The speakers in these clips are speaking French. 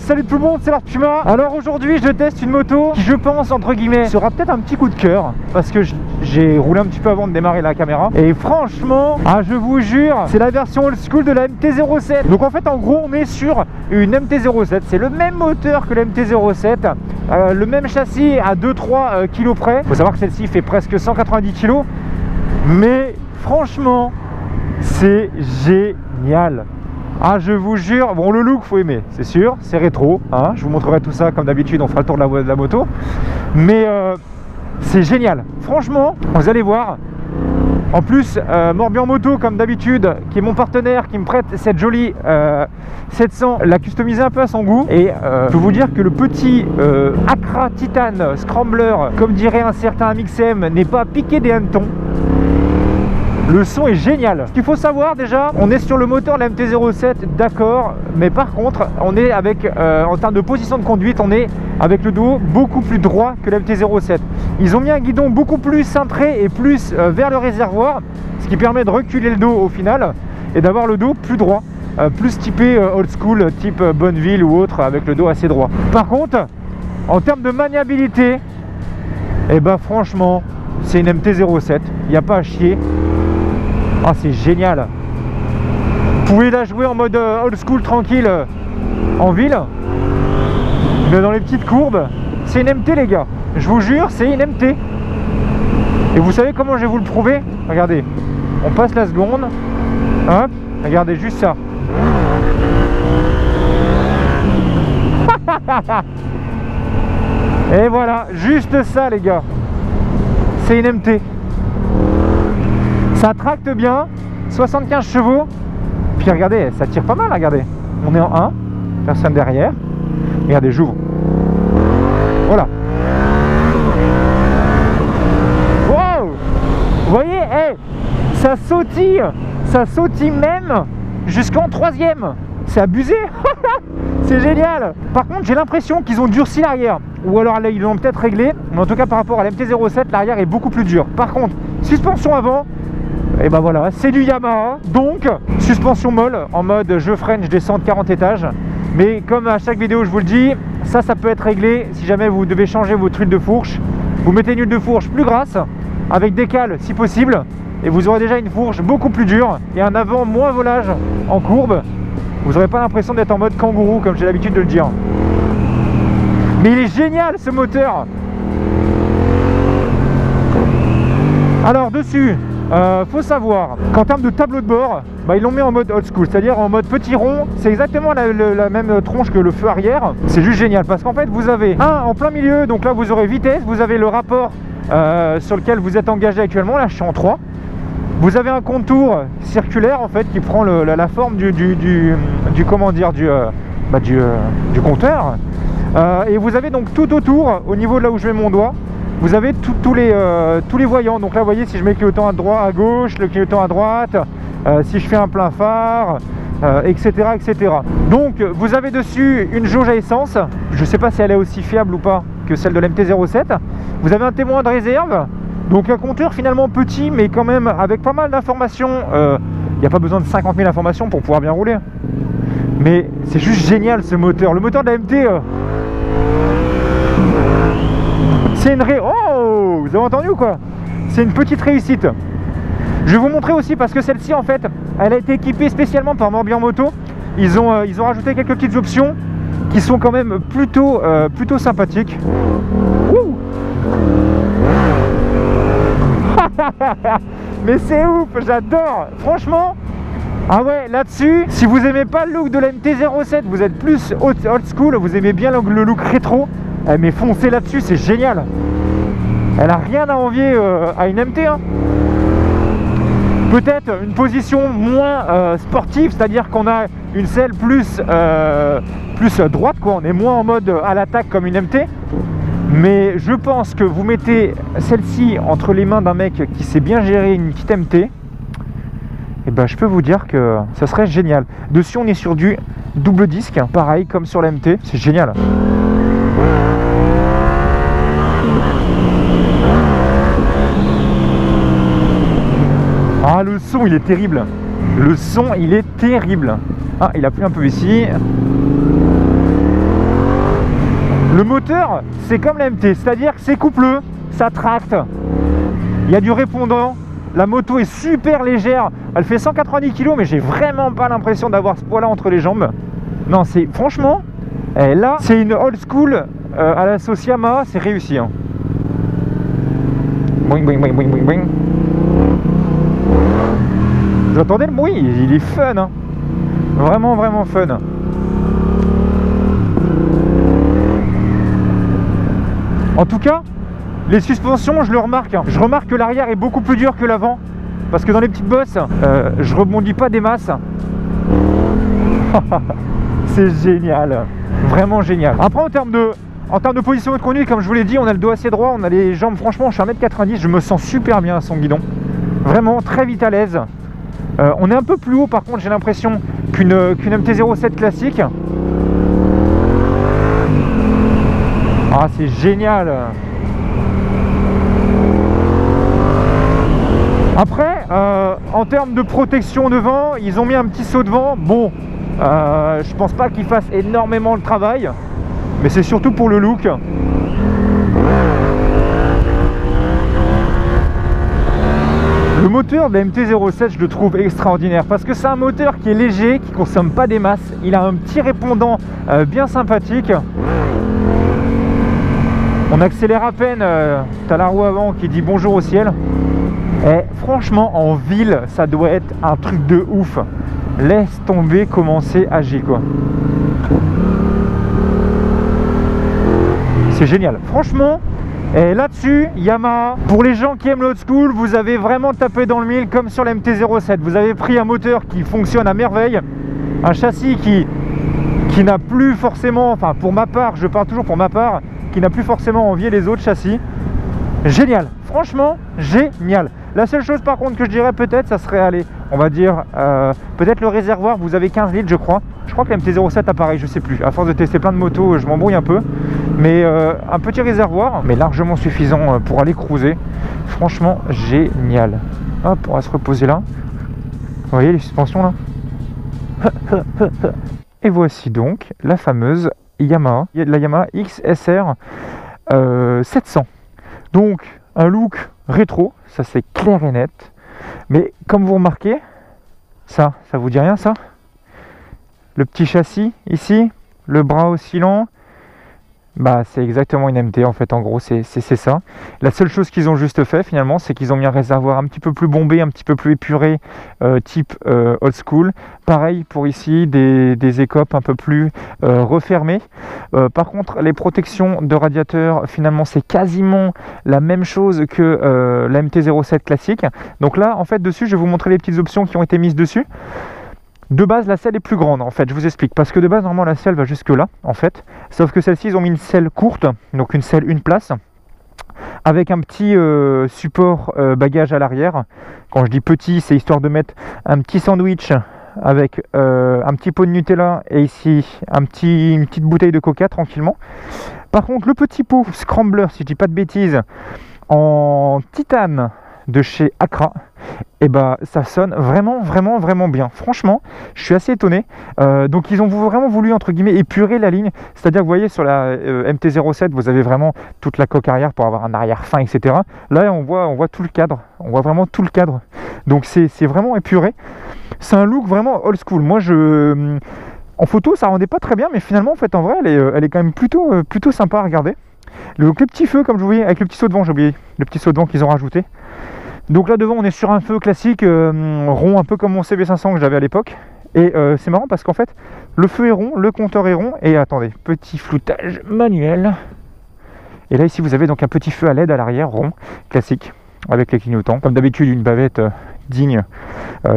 salut tout le monde, c'est l'Arpuma. Alors aujourd'hui je teste une moto qui, je pense, entre guillemets, sera peut-être un petit coup de cœur, parce que j'ai roulé un petit peu avant de démarrer la caméra. Et franchement, je vous jure, c'est la version old school de la MT-07. Donc en fait, en gros, on est sur une MT-07. C'est le même moteur que la MT-07, le même châssis à 2-3 kg près. Faut savoir que celle-ci fait presque 190 kg. Mais franchement, c'est génial. Je vous jure, bon, le look faut aimer, c'est sûr, c'est rétro, hein. Je vous montrerai tout ça comme d'habitude, on fera le tour de la moto. Mais c'est génial, franchement, vous allez voir. En plus, Morbihan Moto, comme d'habitude, qui est mon partenaire, qui me prête cette jolie 700, l'a customisé un peu à son goût. Et je peux vous dire que le petit Accra Titan Scrambler, comme dirait un certain MXM, n'est pas piqué des hannetons. Le son est génial. Ce qu'il faut savoir déjà, on est sur le moteur de la MT-07, d'accord, mais par contre, on est avec, en termes de position de conduite, on est avec le dos beaucoup plus droit que la MT-07. Ils ont mis un guidon beaucoup plus cintré et plus vers le réservoir, ce qui permet de reculer le dos au final et d'avoir le dos plus droit, plus typé old school, type Bonneville ou autre, avec le dos assez droit. Par contre, en termes de maniabilité, eh ben franchement, c'est une MT-07, il n'y a pas à chier. C'est génial. Vous pouvez la jouer en mode old school tranquille en ville, mais dans les petites courbes, c'est une MT les gars. Je vous jure, c'est une MT. Et vous savez comment je vais vous le prouver? Regardez, on passe la seconde. Hop, regardez juste ça. Et voilà, juste ça les gars. C'est une MT. Ça tracte bien, 75 chevaux. Puis regardez, ça tire pas mal, regardez. On est en 1, personne derrière. Regardez, j'ouvre. Voilà. Wow! Vous voyez, ça sautille même jusqu'en 3e. C'est abusé. C'est génial. Par contre, j'ai l'impression qu'ils ont durci l'arrière. Ou alors là, ils l'ont peut-être réglé. Mais en tout cas, par rapport à la MT-07, l'arrière est beaucoup plus dur. Par contre, suspension avant, et ben voilà, c'est du Yamaha, donc suspension molle en mode je freine, je descends de 40 étages. Mais comme à chaque vidéo je vous le dis, ça peut être réglé si jamais vous devez changer votre huile de fourche. Vous mettez une huile de fourche plus grasse, avec décale si possible, et vous aurez déjà une fourche beaucoup plus dure et un avant moins volage en courbe. Vous n'aurez pas l'impression d'être en mode kangourou comme j'ai l'habitude de le dire. Mais il est génial ce moteur. Alors dessus, faut savoir qu'en termes de tableau de bord, ils l'ont mis en mode old school, c'est-à-dire en mode petit rond. C'est exactement la même tronche que le feu arrière. C'est juste génial parce qu'en fait vous avez un en plein milieu, donc là vous aurez vitesse, vous avez le rapport sur lequel vous êtes engagé actuellement. Là je suis en 3. Vous avez un contour circulaire en fait qui prend la forme du compteur. Et vous avez donc tout autour, au niveau de là où je mets mon doigt, vous avez tous les voyants. Donc là vous voyez, si je mets le clignotant à droite, à gauche, le clignotant à droite, si je fais un plein phare, etc., etc. Donc vous avez dessus une jauge à essence. Je ne sais pas si elle est aussi fiable ou pas que celle de la MT-07. Vous avez un témoin de réserve. Donc un compteur finalement petit, mais quand même avec pas mal d'informations. Il n'y a pas besoin de 50 000 informations pour pouvoir bien rouler. Mais c'est juste génial ce moteur. Le moteur de la MT... c'est une Oh, vous avez entendu ou quoi? C'est une petite réussite. Je vais vous montrer aussi parce que celle-ci en fait, elle a été équipée spécialement par Morbihan Moto. Ils ont rajouté quelques petites options qui sont quand même plutôt sympathiques. Ouh. Mais c'est ouf, j'adore. Franchement, ouais, là-dessus, si vous aimez pas le look de la MT-07, vous êtes plus old school, vous aimez bien le look rétro, mais foncez là-dessus, c'est génial. Elle a rien à envier à une MT, hein. Peut-être une position moins sportive, c'est-à-dire qu'on a une selle plus droite, quoi. On est moins en mode à l'attaque comme une MT. Mais je pense que vous mettez celle-ci entre les mains d'un mec qui sait bien gérer une petite MT, et ben je peux vous dire que ça serait génial. Dessus on est sur du double disque, pareil comme sur la MT, c'est génial. Le son il est terrible. Le son il est terrible. Il a plu un peu ici. Le moteur, c'est comme la MT, c'est-à-dire que c'est coupleux, ça tracte. Il y a du répondant. La moto est super légère. Elle fait 190 kg, mais j'ai vraiment pas l'impression d'avoir ce poids-là entre les jambes. Non, c'est franchement, là, c'est une old school à la sauce Yamaha, c'est réussi. Hein. Boing, boing, boing, boing, boing, boing. Vous entendez le bruit? Il est fun. Hein. Vraiment, vraiment fun. En tout cas, les suspensions, je le remarque. Hein. Je remarque que l'arrière est beaucoup plus dur que l'avant. Parce que dans les petites bosses, je rebondis pas des masses. C'est génial. Vraiment génial. Après, en termes de position de conduite, comme je vous l'ai dit, on a le dos assez droit, on a les jambes, franchement, je suis 1m90, je me sens super bien à son guidon. Vraiment très vite à l'aise. On est un peu plus haut, par contre, j'ai l'impression qu'une MT-07 classique. Ah, c'est génial. Après, en termes de protection devant, ils ont mis un petit saut de vent. Bon, je pense pas qu'il fasse énormément le travail, mais c'est surtout pour le look. Le moteur de la MT-07, je le trouve extraordinaire parce que c'est un moteur qui est léger, qui consomme pas des masses. Il a un petit répondant bien sympathique. On accélère à peine, t'as la roue avant qui dit bonjour au ciel. Et franchement, en ville, ça doit être un truc de ouf. Laisse tomber comment c'est agi, quoi. C'est génial. Franchement, et là-dessus, Yamaha, pour les gens qui aiment l'old school, vous avez vraiment tapé dans le mille comme sur la MT-07. Vous avez pris un moteur qui fonctionne à merveille, un châssis qui n'a plus forcément, enfin pour ma part, je parle toujours pour ma part, qui n'a plus forcément envié les autres châssis. Génial, franchement, génial. La seule chose par contre que je dirais peut-être, ça serait, allez, on va dire, peut-être le réservoir, vous avez 15 litres je crois. Je crois que la MT-07 a pareil, je sais plus. À force de tester plein de motos, je m'embrouille un peu. Mais un petit réservoir, mais largement suffisant pour aller cruiser. Franchement, génial. Hop, on va se reposer là. Vous voyez les suspensions là. Et voici donc la fameuse Yamaha. Il y a de la Yamaha XSR 700. Donc un look rétro, ça c'est clair et net. Mais comme vous remarquez, ça vous dit rien ça? Le petit châssis ici, le bras oscillant, bah c'est exactement une MT en fait, en gros c'est ça. La seule chose qu'ils ont juste fait finalement, c'est qu'ils ont mis un réservoir un petit peu plus bombé, un petit peu plus épuré, type old school. Pareil pour ici, des écopes un peu plus refermées. Par contre, les protections de radiateur, finalement c'est quasiment la même chose que la MT-07 classique. Donc là, en fait, dessus, je vais vous montrer les petites options qui ont été mises dessus. De base, la selle est plus grande en fait, je vous explique. Parce que de base, normalement, la selle va jusque là en fait. Sauf que celle-ci, ils ont mis une selle courte, donc une selle une place, avec un petit support bagage à l'arrière. Quand je dis petit, c'est histoire de mettre un petit sandwich avec un petit pot de Nutella et ici une petite bouteille de Coca tranquillement. Par contre, le petit pot Scrambler, si je dis pas de bêtises, en titane de chez Accra, et bah ça sonne vraiment bien. Franchement, je suis assez étonné. Donc ils ont vraiment voulu entre guillemets épurer la ligne, c'est-à-dire que vous voyez sur la MT-07 vous avez vraiment toute la coque arrière pour avoir un arrière fin, etc. Là on voit tout le cadre, on voit vraiment tout le cadre. Donc c'est vraiment épuré. C'est un look vraiment old school. Moi en photo ça rendait pas très bien, mais finalement en fait en vrai elle est quand même plutôt sympa à regarder. Donc le petit feu comme je vous dis, avec le petit saut de vent, j'ai oublié le petit saut de vent qu'ils ont rajouté. Donc là devant on est sur un feu classique rond, un peu comme mon CB500 que j'avais à l'époque. Et c'est marrant parce qu'en fait le feu est rond, le compteur est rond. Et attendez, petit floutage manuel. Et là ici vous avez donc un petit feu à LED à l'arrière rond, classique, avec les clignotants. Comme d'habitude une bavette digne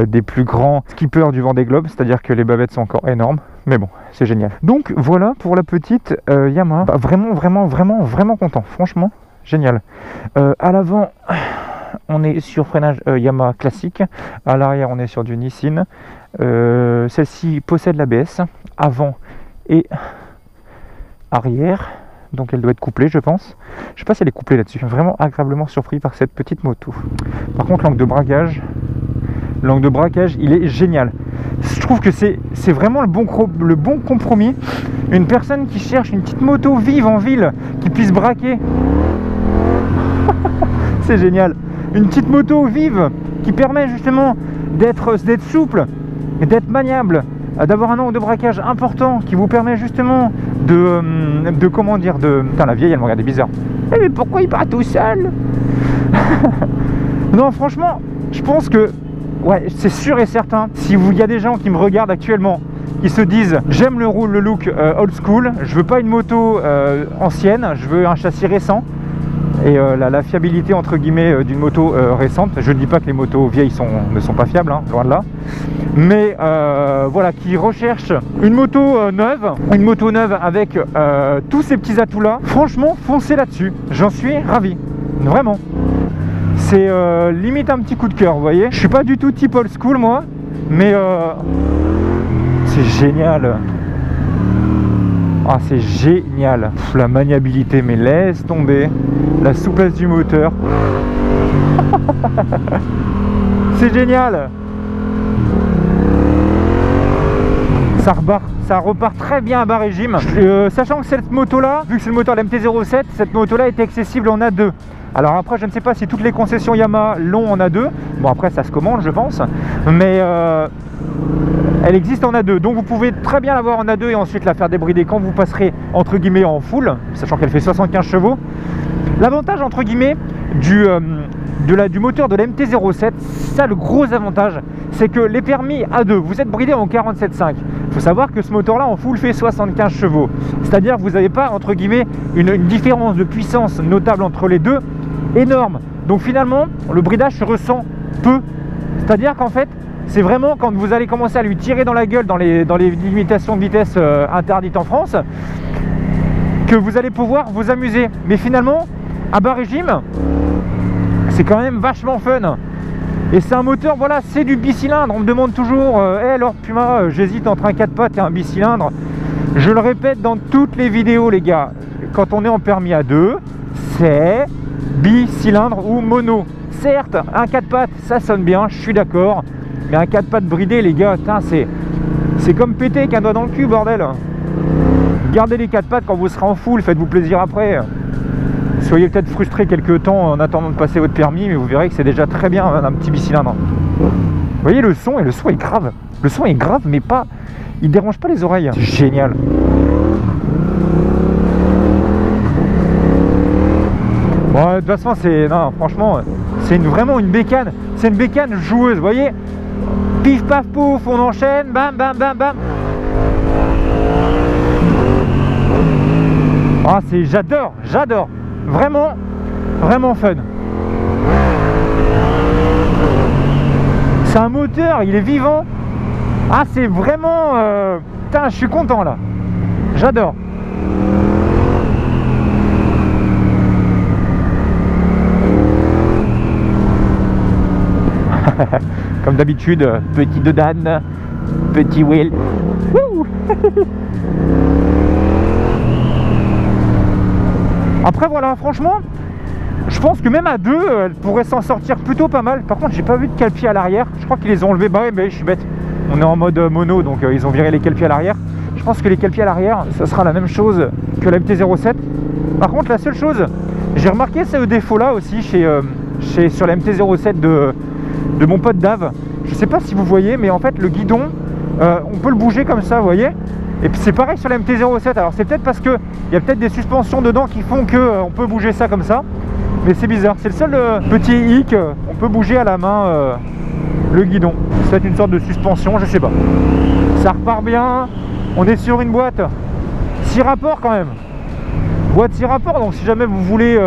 des plus grands skippers du Vendée Globe. C'est à dire que les bavettes sont encore énormes. Mais bon, c'est génial. Donc voilà pour la petite Yamaha. Bah, vraiment content, franchement génial. À l'avant on est sur freinage Yamaha classique, à l'arrière on est sur du Nissin. Celle-ci possède l'ABS avant et arrière, donc elle doit être couplée je pense. Je sais pas si elle est couplée là-dessus. Vraiment agréablement surpris par cette petite moto. Par contre l'angle de braquage il est génial. Je trouve que c'est vraiment le bon compromis. Une personne qui cherche une petite moto vive en ville, qui puisse braquer. C'est génial. Une petite moto vive qui permet justement d'être souple, d'être maniable, d'avoir un angle de braquage important, qui vous permet justement de comment dire, Putain, la vieille, elle me regardait bizarre. Mais pourquoi il part tout seul? Non, franchement, je pense que, ouais, c'est sûr et certain, si il y a des gens qui me regardent actuellement, qui se disent j'aime le look old school, je veux pas une moto ancienne, je veux un châssis récent, et la fiabilité entre guillemets d'une moto récente. Je ne dis pas que les motos vieilles ne sont pas fiables, hein, loin de là, mais voilà, qui recherchent une moto neuve avec tous ces petits atouts là, franchement foncez là-dessus, j'en suis ravi, vraiment. C'est limite un petit coup de cœur, vous voyez. Je suis pas du tout type old school moi, mais c'est génial. Ah, c'est génial. Pff, la maniabilité, mais laisse tomber. La souplesse du moteur. C'est génial. Ça repart très bien à bas régime. Sachant que cette moto là, vu que c'est le moteur de MT-07, cette moto là est accessible en A2. Alors après, je ne sais pas si toutes les concessions Yamaha l'ont en A2. Bon, après ça se commande je pense, mais elle existe en A2, donc vous pouvez très bien l'avoir en A2 et ensuite la faire débrider quand vous passerez entre guillemets en full, sachant qu'elle fait 75 chevaux. L'avantage entre guillemets du moteur de la MT-07, ça le gros avantage, c'est que les permis A2, vous êtes bridé en 47.5. Il faut savoir que ce moteur là en full fait 75 chevaux, c'est-à-dire que vous n'avez pas entre guillemets une différence de puissance notable entre les deux énorme. Donc finalement le bridage se ressent peu, c'est-à-dire qu'en fait c'est vraiment quand vous allez commencer à lui tirer dans la gueule dans les limitations de vitesse interdites en France que vous allez pouvoir vous amuser. Mais finalement, à bas régime, c'est quand même vachement fun. Et c'est un moteur, voilà, c'est du bicylindre. On me demande toujours, alors Puma, j'hésite entre un 4 pattes et un bicylindre. Je le répète dans toutes les vidéos, les gars, quand on est en permis A2, c'est bicylindre ou mono. Certes, un 4 pattes, ça sonne bien, je suis d'accord. Mais un 4 pattes bridé, les gars, c'est comme péter avec un doigt dans le cul, bordel. Gardez les 4 pattes quand vous serez en full, faites-vous plaisir après. Soyez peut-être frustré quelques temps en attendant de passer votre permis, mais vous verrez que c'est déjà très bien un petit bicylindre. Vous voyez le son, et le son est grave. Le son est grave, mais pas, il dérange pas les oreilles. C'est génial. Bon, de toute façon, franchement, c'est vraiment une bécane. C'est une bécane joueuse, vous voyez. Pif paf pouf, on enchaîne, bam bam bam bam. Ah, j'adore, vraiment fun. C'est un moteur, il est vivant. Ah, c'est vraiment, putain, je suis content là, j'adore. Comme d'habitude, petit Dodan, petit Will. Après voilà, franchement, je pense que même à deux, elle pourrait s'en sortir plutôt pas mal. Par contre, j'ai pas vu de cale-pied à l'arrière. Je crois qu'ils les ont enlevés. Bah ouais, mais je suis bête. On est en mode mono, donc ils ont viré les cale-pieds à l'arrière. Je pense que les cale-pieds à l'arrière, ça sera la même chose que la MT-07. Par contre, la seule chose, j'ai remarqué ce défaut-là aussi sur la MT-07 de mon pote Dave. Je sais pas si vous voyez, mais en fait le guidon, on peut le bouger comme ça, vous voyez. Et puis c'est pareil sur la MT-07. Alors c'est peut-être parce que il y a peut-être des suspensions dedans qui font que on peut bouger ça comme ça. Mais c'est bizarre. C'est le seul petit hic. On peut bouger à la main le guidon. C'est peut-être une sorte de suspension, je sais pas. Ça repart bien. On est sur une boîte 6 rapports quand même. Boîte 6 rapports. Donc si jamais vous voulez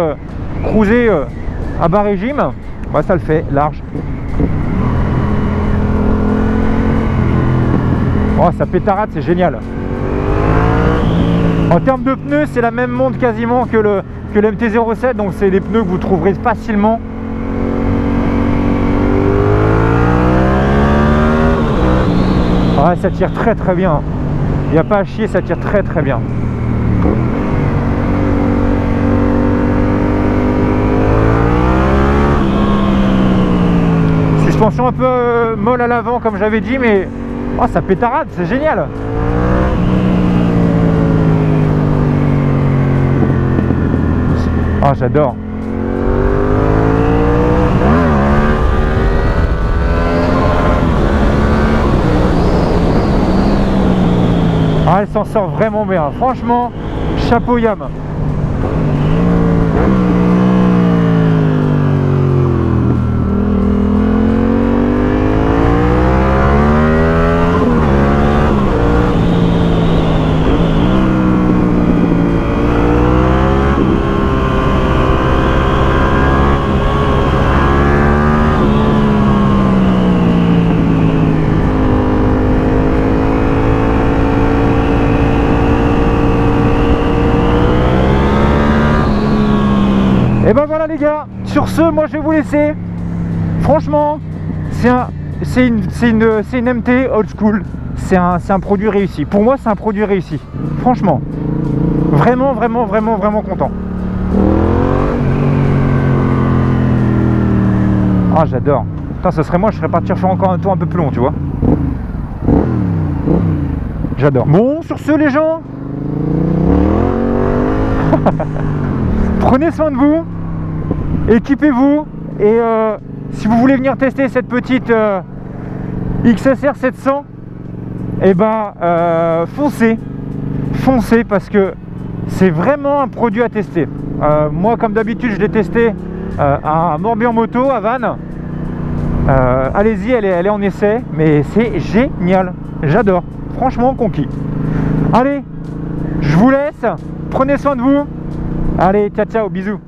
cruiser à bas régime, bah ça le fait large. Oh, ça pétarade, c'est génial. En termes de pneus, c'est la même montre quasiment que le MT-07, donc c'est des pneus que vous trouverez facilement. Ouais, ça tire très bien. Il n'y a pas à chier, ça tire très bien. Suspension un peu molle à l'avant comme j'avais dit, mais oh, ça pétarade, c'est génial. Ah, j'adore. Ah, elle s'en sort vraiment bien. Franchement, chapeau Yam. Et ben voilà les gars, sur ce, moi je vais vous laisser. Franchement, c'est une MT old school. C'est un produit réussi. Pour moi, c'est un produit réussi. Franchement, vraiment, vraiment, vraiment, vraiment content. Ah, j'adore. Putain, ce serait moi, je serais parti faire encore un tour un peu plus long, tu vois. J'adore. Bon, sur ce, les gens, prenez soin de vous. Équipez-vous et si vous voulez venir tester cette petite XSR 700, et ben foncez parce que c'est vraiment un produit à tester. Moi comme d'habitude je l'ai testé à Morbihan-Moto à Vannes. Allez-y, elle est en essai, mais c'est génial, j'adore, franchement conquis. Allez, je vous laisse, prenez soin de vous, allez, ciao ciao, bisous.